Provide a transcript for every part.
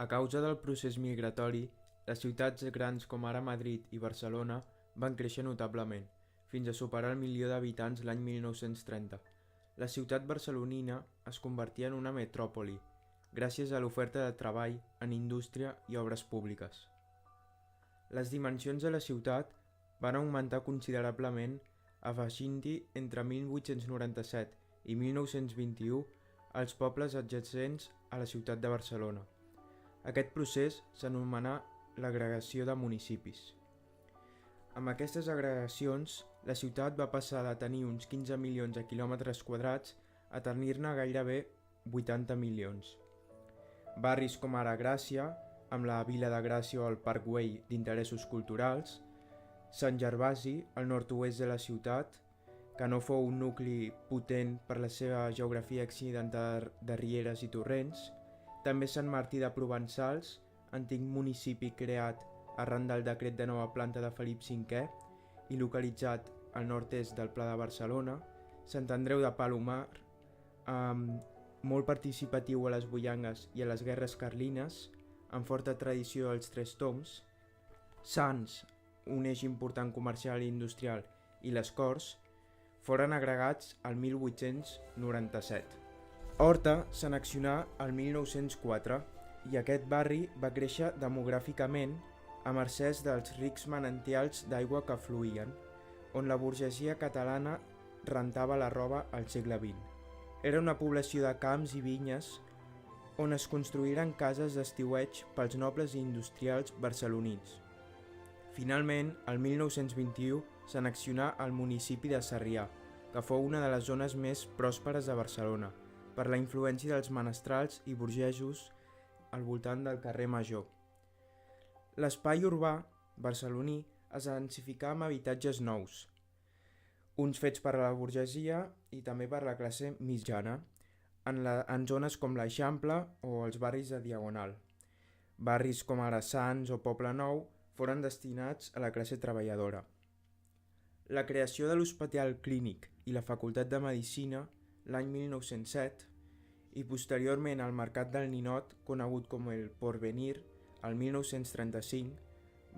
A causa del procés migratori, les ciutats grans com ara Madrid i Barcelona van créixer notablement, fins a superar el milió d'habitants l'any 1930. La ciutat barcelonina es convertia en una metròpoli, gràcies a l'oferta de treball en indústria i obres públiques. Les dimensions de la ciutat van augmentar considerablement afegint-hi entre 1897 i 1921 els pobles adjacents a la ciutat de Barcelona. Aquest procés s'anomenà l'agregació de municipis. Amb aquestes agregacions, la ciutat va passar de tenir uns 15 milions de quilòmetres quadrats a tenir-ne gairebé 80 milions. Barris com ara Gràcia, amb la Vila de Gràcia o el Parc Güell d'interessos culturals, Sant Gervasi, al nord-oest de la ciutat, que no fou un nucli potent per la seva geografia accidentada de rieres i torrents, també Sant Martí de Provençals, antic municipi creat arran del decret de nova planta de Felip V i localitzat al nord-est del Pla de Barcelona, Sant Andreu de Palomar, molt participatiu a les bullangues i a les guerres carlines, amb forta tradició dels Tres Tombs, Sants, un eix important comercial i industrial, i les Corts, foren agregats al 1897. Horta s'annexionà al 1904 i aquest barri va créixer demogràficament a mercès dels rics manantials d'aigua que fluïen, on la burgesia catalana rentava la roba al segle XX. Era una població de camps i vinyes on es construïren cases d'estiueig pels nobles i industrials barcelonins. Finalment, el 1921 s'annexionà al municipi de Sarrià, que fou una de les zones més pròsperes de Barcelona, per la influència dels menestrals i burgesos al voltant del carrer Major. L'espai urbà barceloní es densificà amb habitatges nous, uns fets per a la burgesia i també per a la classe mitjana, en zones com l'Eixample o els barris de Diagonal. Barris com ara Sants o Poble Nou foren destinats a la classe treballadora. La creació de l'Hospital Clínic i la Facultat de Medicina l'any 1907 i posteriorment el Mercat del Ninot, conegut com el Porvenir, el 1935,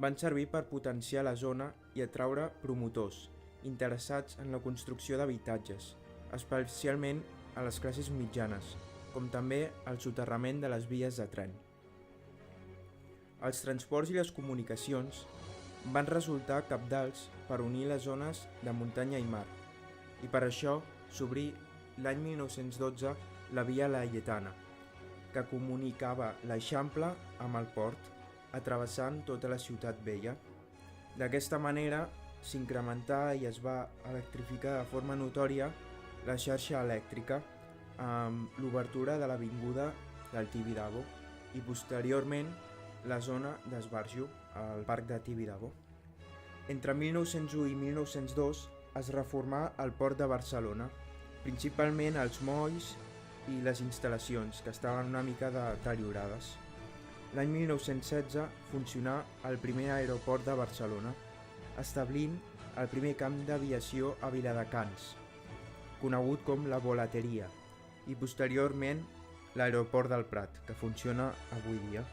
van servir per potenciar la zona i atraure promotors interessats en la construcció d'habitatges, especialment a les classes mitjanes, com també el soterrament de les vies de tren. Els transports i les comunicacions van resultar cabdals per unir les zones de muntanya i mar, i per això s'obrí l'any 1912 la Via Laietana, que comunicava l'Eixample amb el port, travessant tota la ciutat vella. D'aquesta manera s'incrementà i es va electrificar de forma notòria la xarxa elèctrica amb l'obertura de l'avinguda del Tibidabo i posteriorment la zona d'Esbarjo, al parc de Tibidabo. Entre 1901 i 1902 es reformà el port de Barcelona, principalment els molls i les instal·lacions, que estaven una mica deteriorades. L'any 1916 funcionà el primer aeroport de Barcelona, establint el primer camp d'aviació a Viladecans, conegut com la Volateria, i posteriorment l'aeroport del Prat, que funciona avui dia.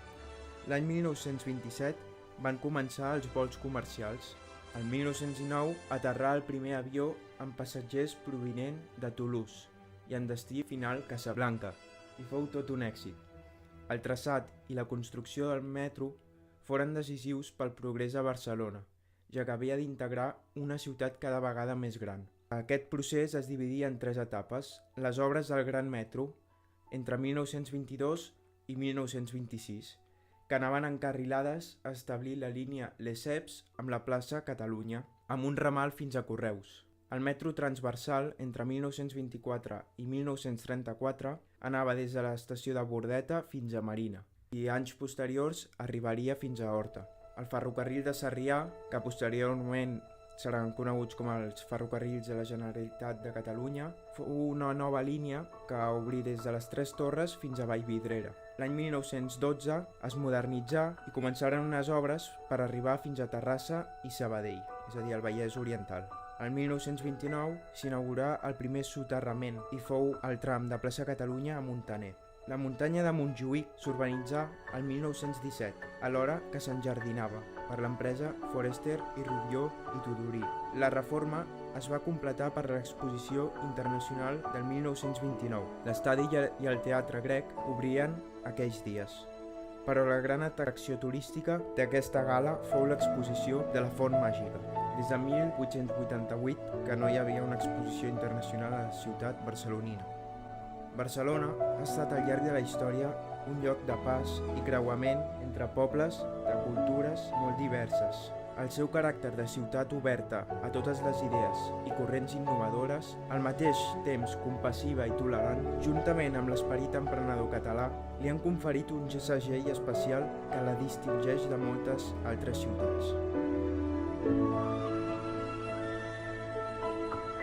L'any 1927 van començar els vols comercials. El 1919 aterrà el primer avió amb passatgers provinent de Toulouse i en destí final Casablanca, i fou tot un èxit. El traçat i la construcció del metro foren decisius pel progrés a Barcelona, ja que havia d'integrar una ciutat cada vegada més gran. Aquest procés es dividia en 3 etapes: les obres del Gran Metro, entre 1922 i 1926, que anaven encarrilades a establir la línia Lesseps amb la plaça Catalunya, amb un ramal fins a Correus. El metro transversal, entre 1924 i 1934, anava des de l'estació de Bordeta fins a Marina, i anys posteriors arribaria fins a Horta. El ferrocarril de Sarrià, que posteriorment seran coneguts com els ferrocarrils de la Generalitat de Catalunya, fou una nova línia que obrí des de les Tres Torres fins a Vallvidrera. L'any 1912 es modernitzà i començaren unes obres per arribar fins a Terrassa i Sabadell, és a dir, el Vallès Oriental. El 1929 s'inaugurà el primer soterrament i fou el tram de plaça Catalunya a Muntaner. La muntanya de Montjuïc s'urbanitzà el 1917, alhora que s'enjardinava per l'empresa Forester i Rubió i Tudurí. La reforma es va completar per l'Exposició Internacional del 1929. L'estadi i el teatre grec obrien aquells dies. Però la gran atracció turística d'aquesta gala fou l'exposició de la Font Màgica. Des de 1888 que no hi havia una exposició internacional a la ciutat barcelonina. Barcelona ha estat al llarg de la història un lloc de pas i creuament entre pobles de cultures molt diverses. El seu caràcter de ciutat oberta a totes les idees i corrents innovadores, al mateix temps compassiva i tolerant, juntament amb l'esperit emprenedor català, li han conferit un segell especial que la distingeix de moltes altres ciutats.